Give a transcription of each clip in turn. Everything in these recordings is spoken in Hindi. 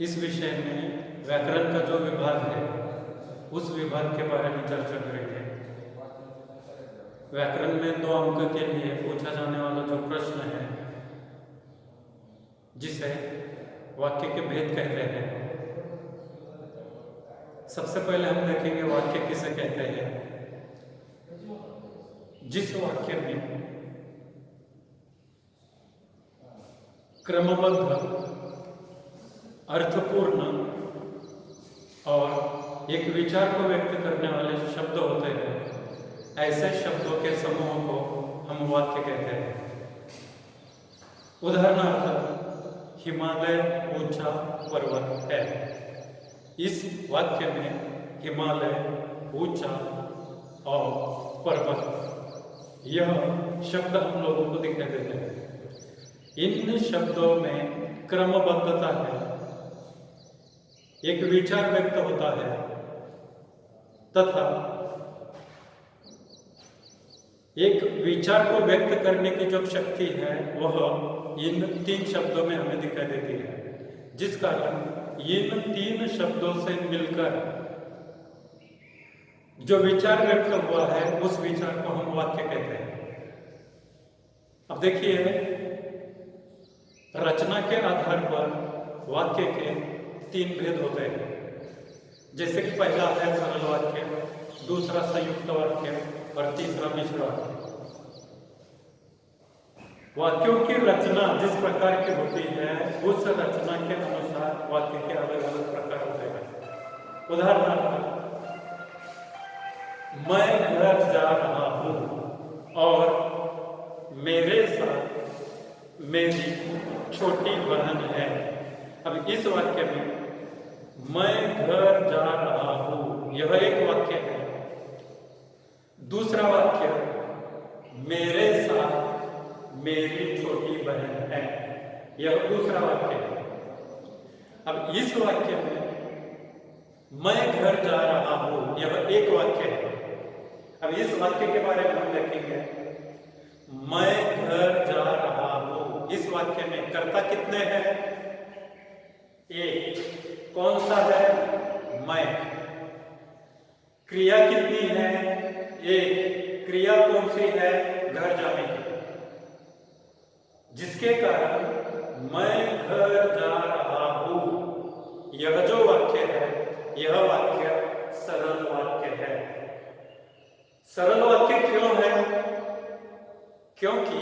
इस विषय में व्याकरण का जो विभाग है उस विभाग के बारे में चर्चा करेंगे। व्याकरण में 2 अंक के लिए पूछा जाने वाला जो प्रश्न है जिसे वाक्य के भेद कहते हैं। सबसे पहले हम देखेंगे वाक्य किसे कहते हैं। जिस वाक्य में क्रमबद्ध, अर्थपूर्ण और एक विचार को व्यक्त करने वाले शब्द होते हैं, ऐसे शब्दों के समूह को हम वाक्य कहते हैं। उदाहरणार्थ, हिमालय ऊंचा पर्वत है। इस वाक्य में हिमालय, ऊंचा और पर्वत यह शब्द हम लोगों को दिखाई देते हैं। इन शब्दों में क्रमबद्धता है, एक विचार व्यक्त होता है तथा एक विचार को व्यक्त करने की जो शक्ति है वह इन 3 शब्दों में हमें दिखाई देती है, जिस कारण इन 3 शब्दों से मिलकर जो विचार व्यक्त हुआ है उस विचार को हम वाक्य कहते हैं। अब देखिए, रचना के आधार पर वाक्य के 3 भेद होते हैं। जैसे कि पहला है सरल वाक्य, दूसरा संयुक्त वाक्य और तीसरा मिश्र वाक्य। वाक्यों की रचना जिस प्रकार की होती है उस रचना के अनुसार वाक्य के अलग अलग प्रकार होते हैं। उदाहरणार्थ, मैं घर जा रहा हूं और मेरे साथ मेरी छोटी बहन है। अब इस वाक्य में मैं घर जा रहा हूं यह एक वाक्य है। दूसरा वाक्य, मेरे साथ मेरी छोटी बहन है, यह दूसरा वाक्य है। अब इस वाक्य में मैं घर जा रहा हूं यह एक वाक्य है। अब इस वाक्य के बारे में हम देखेंगे। मैं घर जा रहा हूं, इस वाक्य में कर्ता कितने हैं? एक। कौन सा है? मैं। क्रिया कितनी है? एक। क्रिया कौन सी है? घर जाने की। जिसके कारण मैं घर जा रहा हूं यह जो वाक्य है यह वाक्य सरल वाक्य है। सरल वाक्य क्यों है? क्योंकि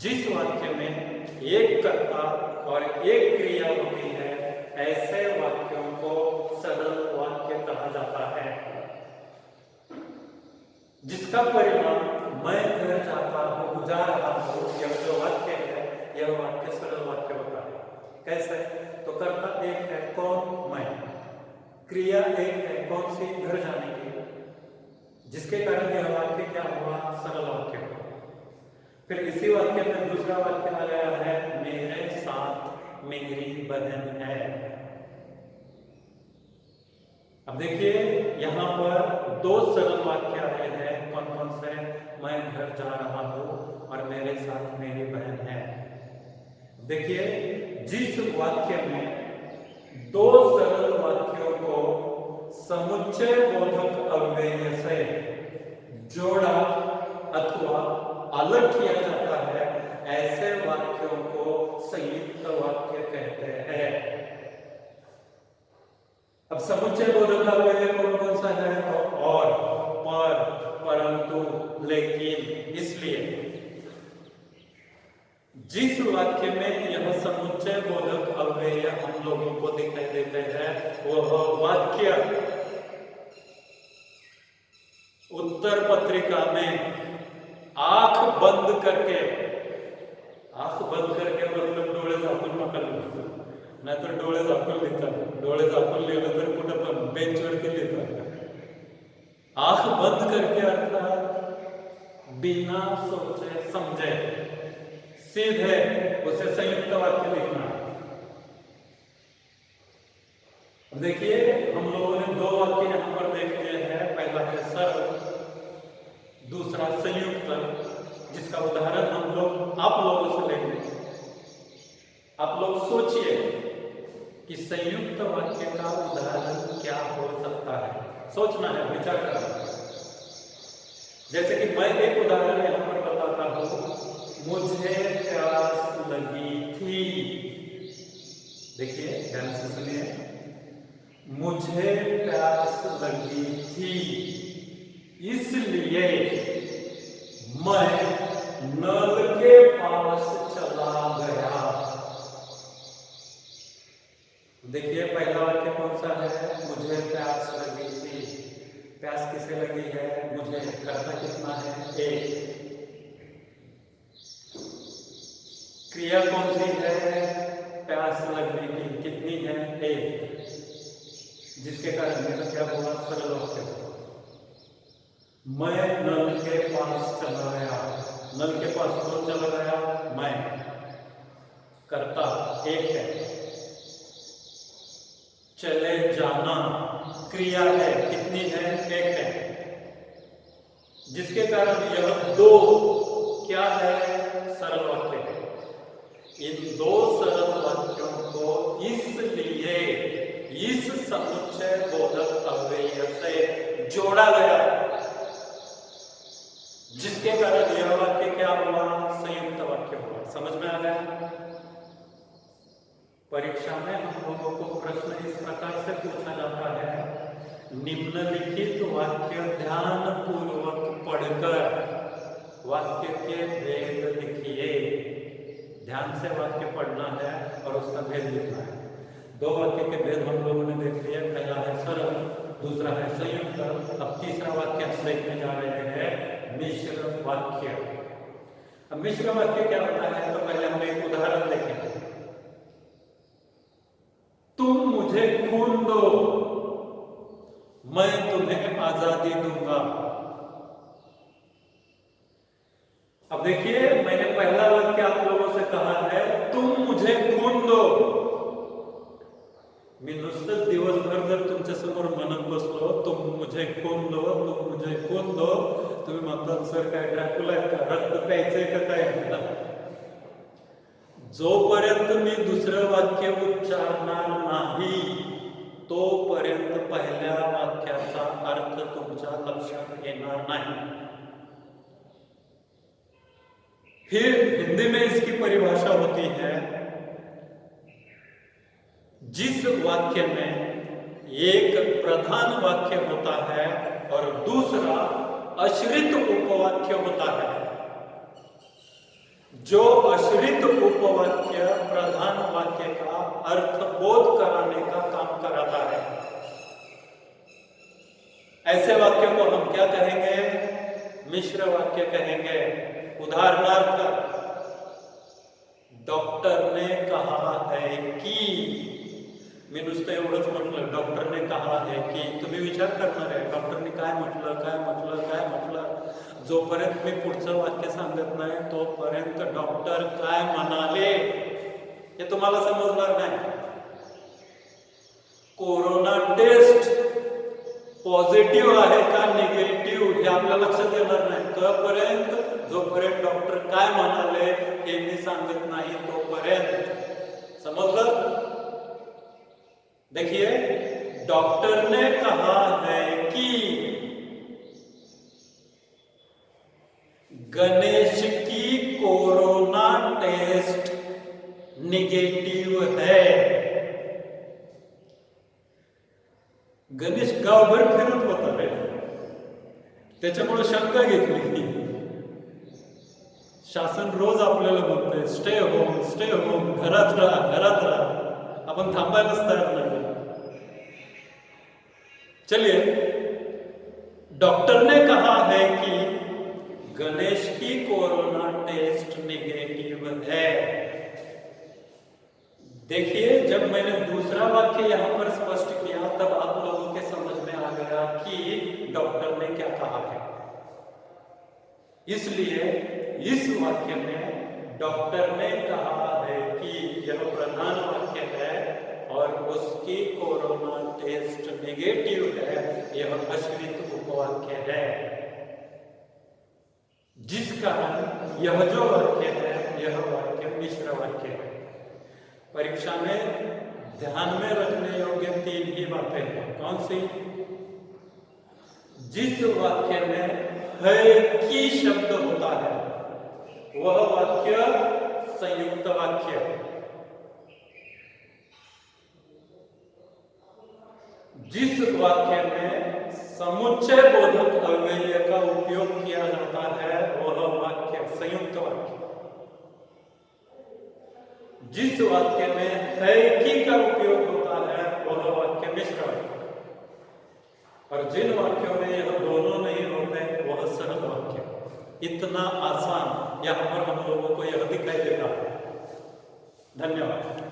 जिस वाक्य में एक कर्ता और एक क्रिया होती है ऐसे वाक्यों को सरल वाक्य कहा जाता है। जिसका परिणाम मैं घर जाता हूं, जा रहा हूं, यह जो वाक्य है यह वाक्य सरल वाक्य होता है। कैसे? तो कर्ता एक है, कौन? मैं। क्रिया एक है, कौन सी? घर जाने की। जिसके कारण यह वाक्य क्या हुआ? सरल वाक्य हुआ। फिर इसी वाक्य में दूसरा वाक्य आ गया है, मेरे साथ मेरी बहन है। अब देखिए, यहां पर 2 सरल वाक्य आए हैं। कौन कौन से? मैं घर जा रहा हूं और मेरे साथ मेरी बहन है। देखिए, जिस वाक्य में 2 सरल वाक्यों को समुच्चय बोधक अव्यय से जोड़ा अथवा अलग किया जाता है ऐसे वाक्यों को संयुक्त वाक्य कहते हैं। अब समुच्चय बोधक अव्यय कौन कौन सा है? और, पर, परंतु, लेकिन, इसलिए। जिस वाक्य में यह समुच्चय बोधक अव्यय हम लोगों को दिखाई देते हैं वह वाक्य उत्तर पत्रिका में आंख बंद करके मतलब डोळे झाकून नका लिहू, नाहीतर डोळे झाकून लिहितात. डोळे झाकून लिहिलं तर कुठं पण बेंचवरती लिहितात. आंख बंद करके अर्थात बिना सोचे समझे सीधे उसे संयुक्त वाक्य लिखना। देखिए, हम लोगों ने 2 वाक्य यहां पर देख लिए हैं। पहला है सरल, दूसरा संयुक्त, जिसका उदाहरण आप लोगों से लेंगे। आप लोग सोचिए, कि संयुक्त वाक्य का उदाहरण क्या हो सकता है। सोचना है, विचार करना है। जैसे कि मैं एक उदाहरण यहां पर बताता हूं, मुझे प्यास लगी थी। देखिए ध्यान से सुनिए, मुझे प्यास लगी थी, इसलिए मैं नल के पास चला गया। देखिए पहला वाक्य कौन सा है, मुझे प्यास लगी थी। प्यास किसे लगी है, मुझे। कर्ता कितना है, एक। क्रिया कौन सी है, प्यास लगने की, कितनी है, एक। जिसके कारण मेरा क्या हुआ, सरल वाक्य हुआ। मैं नल के पास चला गया। नल के पास कौन चला गया, मैं। कर्ता एक है। चले जाना क्रिया है, कितनी है, एक है। जिसके कारण यह दो क्या है, सरल वाक्य है। इन दो सरल वाक्यों को इसलिए इस समुच्चय बोधक अव्यय से जोड़ा गया, जिसके कारण यह वाक्य क्या हुआ, संयुक्त वाक्य हुआ। समझ में आ गया। परीक्षा में हम लोगों को प्रश्न इस प्रकार से पूछा जाता है, निम्नलिखित वाक्य ध्यान पूर्वक पढ़कर वाक्य के भेद लिखिए। ध्यान से वाक्य पढ़ना है और उसका भेद लिखना है। दो वाक्य के भेद हम लोगों ने देख लिए, पहला है सरल, दूसरा है संयुक्त। अब तीसरा वाक्य हम देखने जा रहे हैं, मिश्र वाक्य। अब मिश्र वाक्य क्या होता है, तो पहले हम एक उदाहरण देखें। तुम मुझे खून दो, मैं तुम्हें आजादी दूंगा। अब देखिए मैंने पहला वाक्य आप लोगों से कहा है, तुम मुझे खून दो। मी नुसतंच दिवसभर जर तुमच्या समोर म्हणत बसलो, तुम मुझे खून दो, तुम मुझे खून दो, तुम्ही म्हणता सर काय ड्रॅक्युला आहे का, रक्त प्यायचंय का काय? जोपर्यंत मी दुसरं वाक्य उच्चारणार नाही, तोपर्यंत पहिल्या वाक्याचा अर्थ तुमच्या लक्षात येणार नहीं। फिर हिंदी में इसकी परिभाषा होती है, जिस वाक्य में एक प्रधान वाक्य होता है और दूसरा आश्रित उपवाक्य होता है। जो आश्रित उपवाक्य प्रधान वाक्य का अर्थ बोध कराने का काम कराता है, ऐसे वाक्य को हम क्या कहेंगे, मिश्र वाक्य कहेंगे। उदाहरणार्थ, डॉक्टर ने कहा है कि, मी नुसतं एवढंच म्हटलं, डॉक्टर ने कहा है की, तुम्ही विचार करणार आहे डॉक्टरने काय म्हटलं, काय म्हटलं, काय म्हटलं। जोपर्यंत मी पुढचं वाक्य सांगत नाही तोपर्यंत डॉक्टर काय म्हणाले हे तुम्हाला समजणार नाही। कोरोना टेस्ट पॉझिटिव्ह आहे का निगेटिव्ह हे आपल्या लक्षात येणार नाही तोपर्यंत, जोपर्यंत डॉक्टर काय म्हणाले हे मी सांगत नाही तोपर्यंत। समजलं? देखिए, डॉक्टर ने कहा है कि गणेश की कोरोना टेस्ट निगेटिव्ह है। गणेश गावभर फिरत होता रे, त्याच्यामुळे शंका घेतली। शासन रोज आपल्याला म्हणतंय स्टे होम, स्टे होम, घरात राहा, घरात राहा, आपण थांबायलाच तयार नाही। चलिए, डॉक्टर ने कहा है कि गणेश की कोरोना टेस्ट निगेटिव है। देखिए, जब मैंने दूसरा वाक्य यहां पर स्पष्ट किया तब आप लोगों के समझ में आ गया कि डॉक्टर ने क्या कहा है। इसलिए इस वाक्य में डॉक्टर ने कहा है कि यह प्रधान वाक्य है और उसकी कोरोना टेस्ट नेगेटिव है, यह आश्रित उपवाक्य है। जिस कारण यह जो वाक्य है यह वाक्य मिश्र वाक्य है। परीक्षा में ध्यान में रखने योग्य 3 ही बातें हैं। कौन सी? जिस वाक्य में है कि शब्द होता है वह वाक्य संयुक्त वाक्य। जिस वाक्य में समुच्चय बोधक अव्यय का उपयोग किया जाता है वह वाक्य संयुक्त वाक्य। जिस वाक्य में है कि का उपयोग होता है वह वाक्य मिश्र वाक्य। और जिन वाक्यों में यह दोनों नहीं होते वह सरल वाक्य। इतना आसान यहाँ पर हम लोगों को यह दिखाई देता है। धन्यवाद।